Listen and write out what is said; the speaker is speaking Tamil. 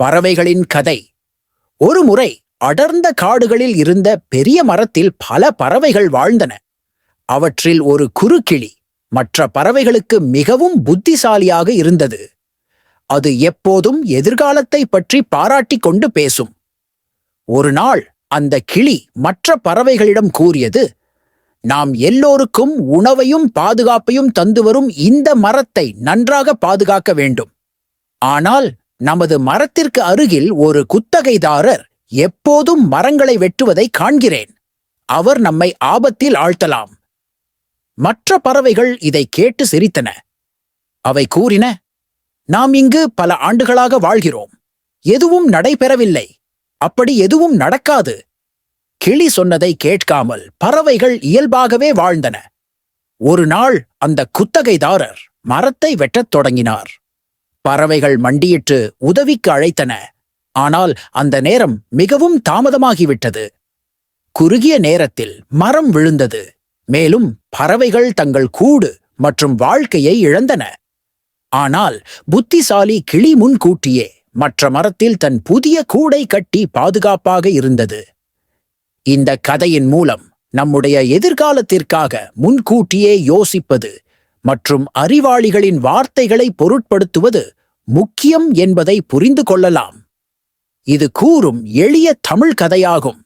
பறவைகளின் கதை. ஒருமுறை அடர்ந்த காடுகளில் இருந்த பெரிய மரத்தில் பல பறவைகள் வாழ்ந்தன. அவற்றில் ஒரு குறுக்கிளி மற்ற பறவைகளுக்கு மிகவும் புத்திசாலியாக இருந்தது. அது எப்போதும் எதிர்காலத்தை பற்றி பாராட்டிக் கொண்டு பேசும். ஒரு நாள் அந்த கிளி மற்ற பறவைகளிடம் கூறியது, நாம் எல்லோருக்கும் உணவையும் பாதுகாப்பையும் தந்து வரும் இந்த மரத்தை நன்றாக பாதுகாக்க வேண்டும். ஆனால் நமது மரத்திற்கு அருகில் ஒரு குத்தகைதாரர் எப்போதும் மரங்களை வெட்டுவதை காண்கிறேன். அவர் நம்மை ஆபத்தில் ஆழ்த்தலாம். மற்ற பறவைகள் இதை கேட்டு சிரித்தன. அவை கூறின, நாம் இங்கு பல ஆண்டுகளாக வாழ்கிறோம். எதுவும் நடைபெறவில்லை. அப்படி எதுவும் நடக்காது. கிளி சொன்னதை கேட்காமல் பறவைகள் இயல்பாகவே வாழ்ந்தன. ஒரு நாள் அந்த குத்தகைதாரர் மரத்தை வெட்டத் தொடங்கினார். பறவைகள் மண்டியிட்டு உதவிக்கு அழைத்தன. ஆனால் அந்த நேரம் மிகவும் தாமதமாகிவிட்டது. குறுகிய நேரத்தில் மரம் விழுந்தது. மேலும் பறவைகள் தங்கள் கூடு மற்றும் வாழ்க்கையை இழந்தன. ஆனால் புத்திசாலி கிளி முன்கூட்டியே மற்ற மரத்தில் தன் புதிய கூடை கட்டி பாதுகாப்பாக இருந்தது. இந்த கதையின் மூலம் நம்முடைய எதிர்காலத்திற்காக முன்கூட்டியே யோசிப்பது மற்றும் அறிவாளிகளின் வார்த்தைகளை பொருட்படுத்துவது முக்கியம் என்பதை புரிந்து கொள்ளலாம். இது கூறும் எளிய தமிழ் கதையாகும்.